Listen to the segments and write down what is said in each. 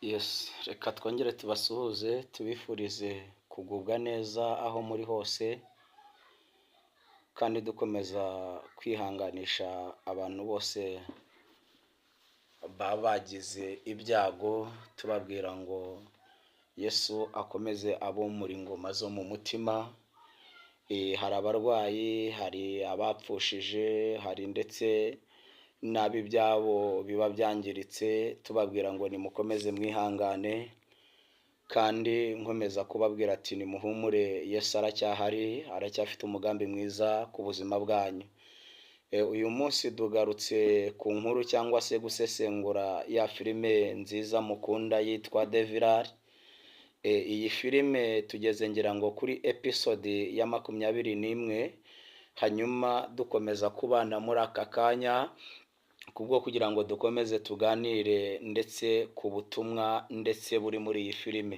Yes, reka twongere tubasuhuze tubifurize kugubwa neza aho muri hose kandi dukomeza kwihanganisha abantu bose baba bagize ibyago tubabwira ngo Yesu akomeze abomora ingoma zo mu mutima. Hari abarwayi, hari abapfushije, hari ndetse n'ab'ibyabo biba byangiritse, tubabwira ngo nimukomeze mwihangane kandi nkomeza kubabwira ati nimuhumure, Yesu aracyahari, aracyafite umugambi mwiza ku buzima bwanyu. Uyu munsi tugarutse ku nkuru cyangwa se gusesengura ya filime nziza mukunda yitwa Devilari. Iyi filime tugeze ngira ngo kuri episode ya 21, hanyuma dukomeza kubana muri aka kanya kubwo kugira ngo dukomeze tuganire ndetse ku butumwa ndetse buri muri iyi filime.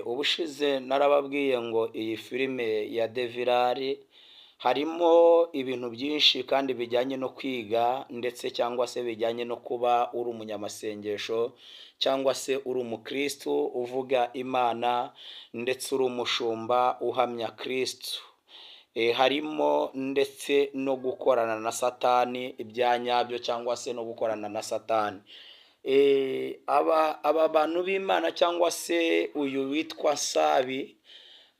Ubushize narababwiye ngo iyi filime ya Devilari harimo ibintu byinshi kandi bijyanye no kwiga ndetse cyangwa se bijyanye no kuba uri umunyamasengesho cyangwa se uri umukristo uvuga Imana ndetse uri umushumba uhamya Kristo. Harimo ndetse no gukorana na Satani ibya nyabyo cyangwa se no gukorana na Satani. Aba bantu b'Imana cyangwa se uyu witwa Nsabi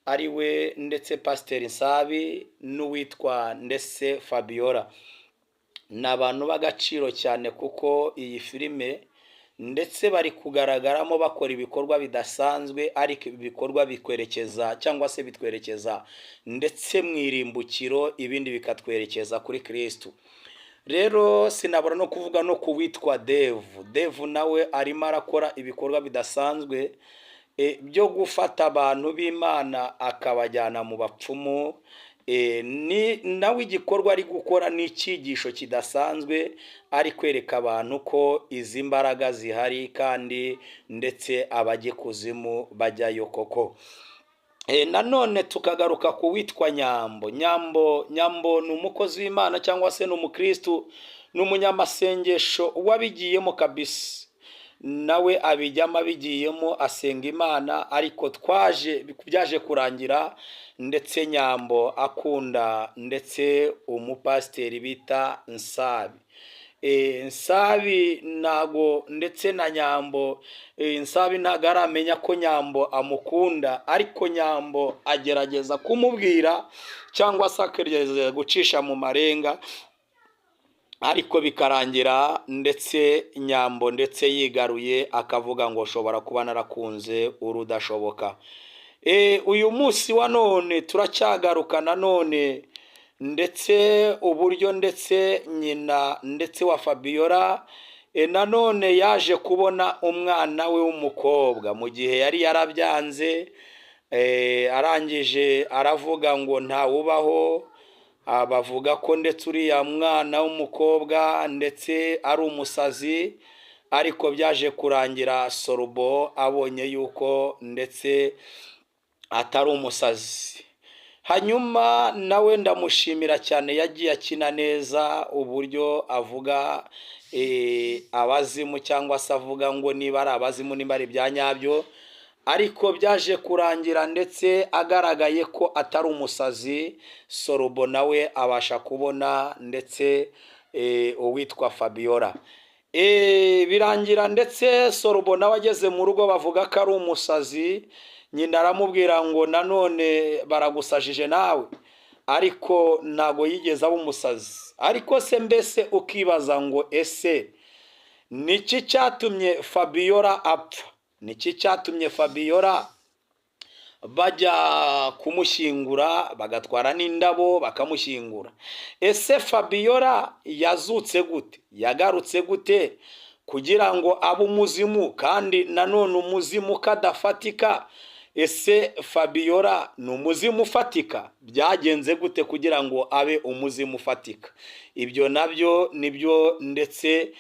ari we ndetse Pasiteri Nsabi n'uwitwa ndetse Fabiola ni abantu b'agaciro cyane kuko iyi filime ndetse bari kugaragaramo bakora ibikorwa bidasanzwe, ariko ibikorwa bikwerekeza cyangwa se bitwerekeza ndetse mu irimbukiro, ibindi bikatwerekeza kuri Kristo. Rero sinabura no kuvuga no ku witwa Devu nawe arimo arakora ibikorwa bidasanzwe byo gufata abantu b'Imana akabajyana mu bapfumu. Ni nawe igikorwa ari gukora n'icyigisho kidasanzwe, ari kwereka abantu ko izi mbaraga zihari kandi ndetse abajye kuzimu bajyayo koko. Nanone tukagaruka ku witwa Nyambo ni umukozi w'Imana cyangwa se n'umukristo, n'umunyamasengesho wabigiyemo kabisa. Nawe abijyamo abigiyemo asenga Imana, ariko byaje kurangira ndetse Nyambo akunda ndetse umupasiteri bita Nsabi. Nsabi ntago ndetse na Nyambo, Nsabi ntago aramenya ko Nyambo amukunda, ariko Nyambo agerageza kumubwira cyangwa se agerageza gucisha mu marenga, ariko bikarangira ndetse Nyambo ndetse yigaruye akavuga ngo ushobora kuba narakunze urudashoboka. Uyu munsi wa none turacyagaruka nanone ndetse uburyo ndetse nyina ndetse wa Fabiola nanone yaje kubona umwana we w'umukobwa mu gihe yari yarabyanze, arangije aravuga ngo ntawubaho. Bavuga ko ndetse uriya mwana w'umukobwa ndetse ari umusazi, ariko byaje kurangira Sorobo abonye yuko ndetse atari umusazi. Hanyuma nawe ndamushimira cyane, yagiye akina neza uburyo avuga abazimu cyangwa se avuga ngo niba ari abazimu niba ari ibya nyabyo, ariko byaje kurangira ndetse agaragaye ko atari umusazi. Sorobo nawe abasha kubona ndetse uwitwa Fabiola. Birangira ndetse Sorobo nawe ageze mu rugo bavuga ko ari umusazi. Nyina aramubwira ngo nanone baragusajije nawe, ariko ntago yigeze aba umusazi. Ariko se mbese ukibaza ngo ese niki cyatumye Fabiola apfa? Niki cyatumye Fabiola bajya kumushyingura, bagatwara n'indabo bakamushyingura? Ese Fabiola yazutse gute? Yagarutse gute kugira ngo abe umuzimu kandi nanone umuzimu kadafatika? Ese Fabiola ni umuzimu ufatika? Byagenze gute kugira ngo abe umuzimu ufatika? Ibyo nabyo nibyo ndetse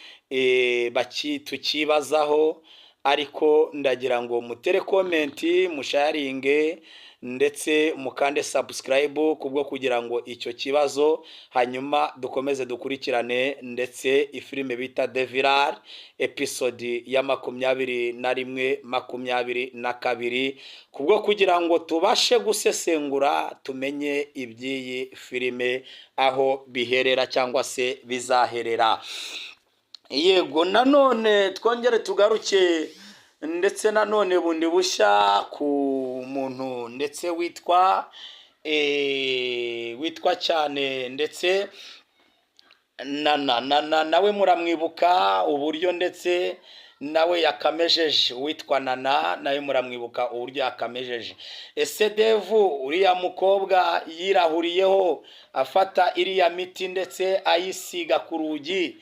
tukibazaho, ariko ndagira ngo mutere komenti, musharinge ndetse mukande subscribe kubwo kugira ngo icyo kibazo hanyuma dukomeze dukurikirane, ndetse ifilime bita Devilar episode ya 21 22 kubwo kugira ngo tubashe gusesengura tumenye iby'iyi filime aho biherera cyangwa se bizaherera. Yego, nanone twongere tugaruke ndetse nanone bundi bushya ku muntu ndetse witwa cyane ndetse nawe muramwibuka uburyo ndetse nawe yakamejeje, witwa Nana nawe muramwibuka uburyo yakamejeje. Ese Devu uriya mukobwa yirahuriyeho afata iriya miti ndetse ayisiga ku rugi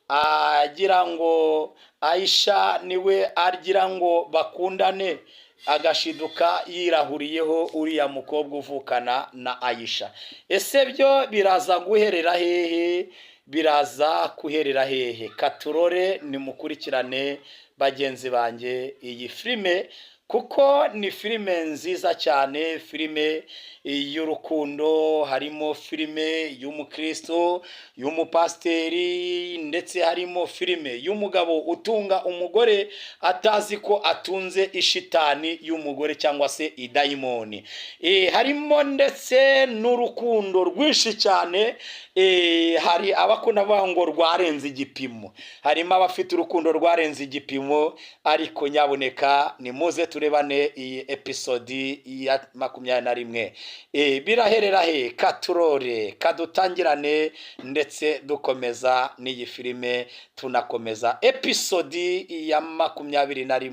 agira ngo Aisha niwe agira ngo bakundane, agashiduka yirahuriyeho uriya mukobwa uvukana na Aisha. Ese byo biraza guherera hehe? Biraza kuherera hehe? Katurore nimukurikirane bagenzi banjye iyi filime, kuko ni filime nziza cyane, filime y'urukundo, harimo filime y'umukristo, y'umupasteri, ndetse harimo filime y'umugabo utunga umugore atazi ko atunze ishitani y'umugore cyangwa se idayimoni. Harimo ndetse n'urukundo rwinshi cyane. Hari abakunda bavuga ngo rwarenze igipimo, harimo abafite urukundo rwarenze igipimo, ariko nyaboneka nimuze turebane iyi episode ya 21. Biraherera he? Katurore kadutangirane ndetse dukomeza n'iyi filime, tunakomeza episode ya 21.